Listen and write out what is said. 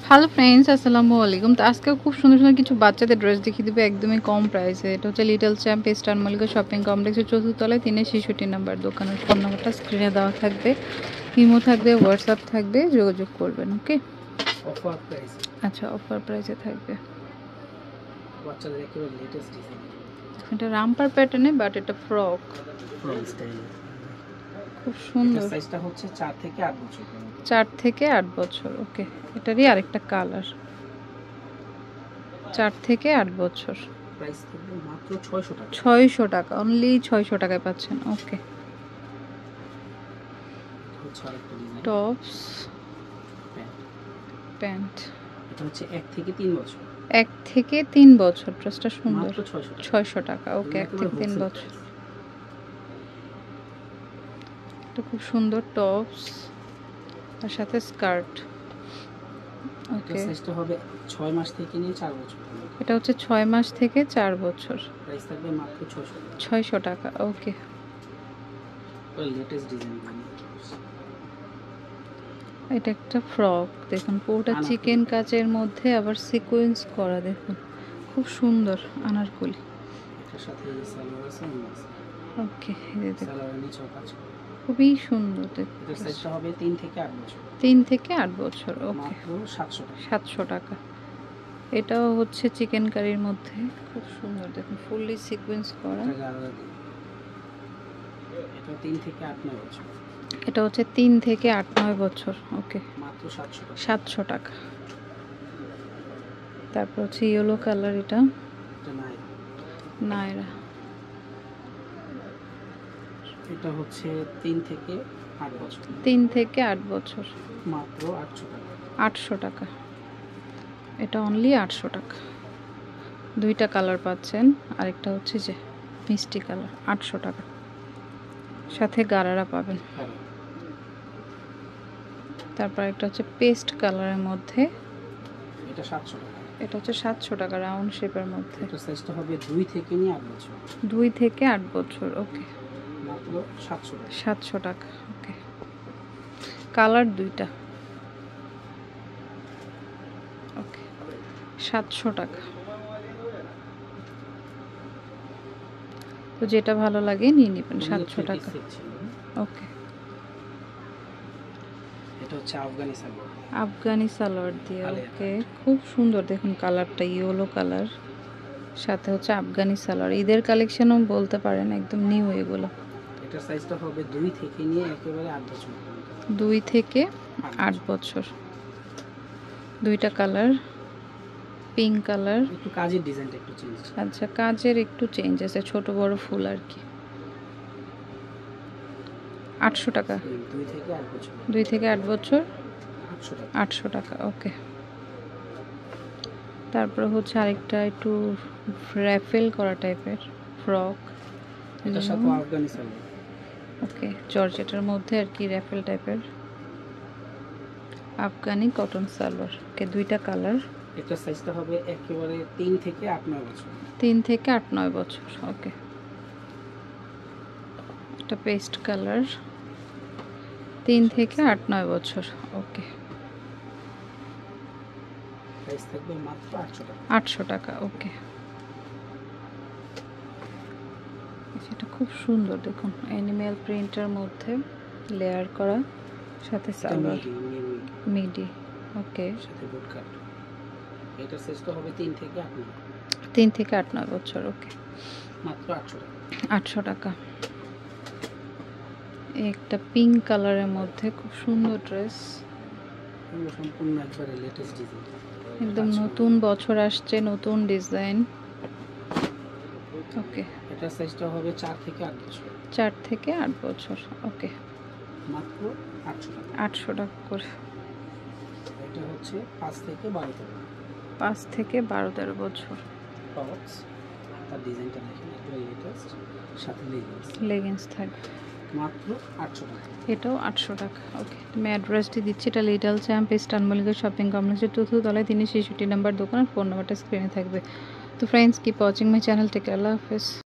Hello friends, আসসালামু আলাইকুম। তো আজকে খুব সুন্দর সুন্দর কিছু বাচ্চাদের ড্রেস দেখিয়ে দেবে একদমই কম প্রাইসে। এটা হচ্ছে little champ eastern Mallika shopping কমপ্লেক্সের 4th তলায় 366 নাম্বার দোকানের ফোন নাম্বারটা স্ক্রিনে দেওয়া থাকবে, ইমো থাকবে, হোয়াটসঅ্যাপ থাকবে, যোগাযোগ করবেন। ওকে, অফার প্রাইস। আচ্ছা, অফার প্রাইসে থাকবে। বাচ্চাদের একেবারে লেটেস্ট ডিজাইন। এটা রামপার প্যাটার্নে, বাট এটা ফ্রক স্টাইল। খুব সুন্দর। সাইজটা হচ্ছে 4 থেকে 8 বছর। 4 থেকে 8 বছর। ওকে, এটারই আরেকটা কালার। 4 থেকে 8 বছর। প্রাইস থাকবে মাত্র 600 টাকা। 600 টাকা, অনলি 600 টাকায় পাচ্ছেন। ওকে, হচ্ছে আরেকটা ডিজাইন। Tops, pant. এটা হচ্ছে 1 থেকে 3 বছর। 1 থেকে 3 বছর। ড্রেসটা সুন্দর। মাত্র 600 টাকা। 600 টাকা। ওকে, 1 থেকে 3 বছর। এটা খুব সুন্দর টপস আর সাথে স্কার্ট। ওকে, সাইজটা হবে 6 মাস থেকে নিয়ে 4 বছর। এটা হচ্ছে 6 মাস থেকে 4 বছর। প্রাইস থাকবে মাত্র 600 টাকা। 600 টাকা। ওকে, লেটেস্ট ডিজাইন। এটা একটা ফ্রক, দেখুন পুরোটা চিকেন কাচের মধ্যে আবার সিকোয়েন্স করা, দেখুন খুব সুন্দর আনারকলি। এটার সাথে সালোয়ার আছে। ওকে, এই দেখুন সালোয়ার নিচেও কাজ করা, খুবই সুন্দর। দেখুন এটার সাইজটা হবে 3 থেকে 8 বছর। 3 থেকে 8 বছর। ওকে, মাত্র 700 টাকা। 700 টাকা। এটাও হচ্ছে চিকেন কারির মধ্যে, খুব সুন্দর। দেখুন ফুললি সিকোয়েন্স করা। এটা 3 থেকে 8-9 বছর। এটা হচ্ছে 3 থেকে 8-9 বছর। ওকে, মাত্র 700 টাকা। 700 টাকা। তারপর হচ্ছে ইয়েলো কালার, এটা নায়রা। এটা হচ্ছে 3 থেকে 8 বছর। 3 থেকে 8 বছর। মাত্র 800 টাকা। 800 টাকা। এটা অনলি 800 টাকা। দুইটা কালার পাচ্ছেন, আরেকটা হচ্ছে যে মিষ্টি কালার। 800 টাকা, সাথে গারারা পাবেন। তারপর একটা হচ্ছে পেস্ট কালারের মধ্যে, এটা 700 টাকা। এটা হচ্ছে 700 টাকা, রাউন্ড শেপের মধ্যে। এটা সাইজটা হবে 2 থেকে নিয়ে 8 বছর। 2 থেকে 8 বছর। ওকে, মাত্র 700 টাকা। 700 টাকা। ওকে, কালার দুইটা। ওকে, 700 টাকা। তো যেটা ভালো লাগে নিয়ে নেবেন। 700 টাকা। ওকে, এটা হচ্ছে আফগানি সালোয়ার। আফগানি সালোয়ার দিয়ে। ওকে, খুব সুন্দর। দেখুন কালারটা ইয়েলো কালার, সাথে হচ্ছে আফগানি সালোয়ার। ঈদের কালেকশনও বলতে পারেন, একদম নিউ এগুলো। এটা সাইজটা হবে 2 থেকে নিয়ে একেবারে 8 বছর। 2 থেকে 8 বছর। দুইটা কালার, পিঙ্ক কালার। একটু কাজের ডিজাইনটা একটু চেঞ্জ। আচ্ছা, কাজের একটু চেঞ্জ আছে, ছোট বড় ফুল আর কি। 800 টাকা। 2 থেকে 8 বছর। 2 থেকে 8 বছর। 800 টাকা। 800 টাকা। ওকে, তারপর হচ্ছে আরেকটা একটু র্যাফেল করা টাইপের ফ্রক। এটার সাথে আফগানি সালোয়ার। ওকে, জর্জেটের মধ্যে আর কি, র্যাফেল টাইপের আফগানি কটন সালোয়ার। ওকে, দুইটা কালার। এটা সাইজটা হবে একেবারে 3 থেকে 8-9 বছর। 3 থেকে 8-9 বছর। ওকে, এটা পেস্ট কালার। 3 থেকে 8-9 বছর। ওকে, প্রাইস থাকবে মাত্র 800 টাকা। 800 টাকা। ওকে, সেটা খুব সুন্দর। দেখুন অ্যানিমেল প্রিন্টের মধ্যে লেয়ার করা, সাথে সালোয়ার মিডি। ওকে, সাথে বুট কাট। এটা সাইজটা হবে 3 থেকে 8-9। 3 থেকে 8-9 বছর। ওকে, মাত্র 800 টাকা। 800 টাকা। একটা পিঙ্ক কালারের মধ্যে খুব সুন্দর ড্রেস, সম্পূর্ণ একবারে লেটেস্ট ডিজাইন। একদম নতুন বছর আসছে, নতুন ডিজাইন। ওকে, এটা সাইজটা হবে 4 থেকে 8 বছর। 4 থেকে 8 বছর। ওকে, মাত্র 800 টাকা। 800 টাকা করে। এটা হচ্ছে 5 থেকে 12 বছর। 5 থেকে 12-13 বছর। টপস, তার ডিজাইনটা দেখেন, একবারে লেটেস্ট, সাথে লেগিংস থাকবে। মাত্র 800 টাকা। এটাও 800 টাকা। ওকে, আমি অ্যাড্রেসটি দিচ্ছি। এটা little champ eastern Mallika shopping কমপ্লেক্সের 4th তলায় 366 নাম্বার দোকান। ফোন নাম্বারটা স্ক্রিনে থাকবে। তো friends, keep watching my channel. Take care, আল্লাহ হাফেজ।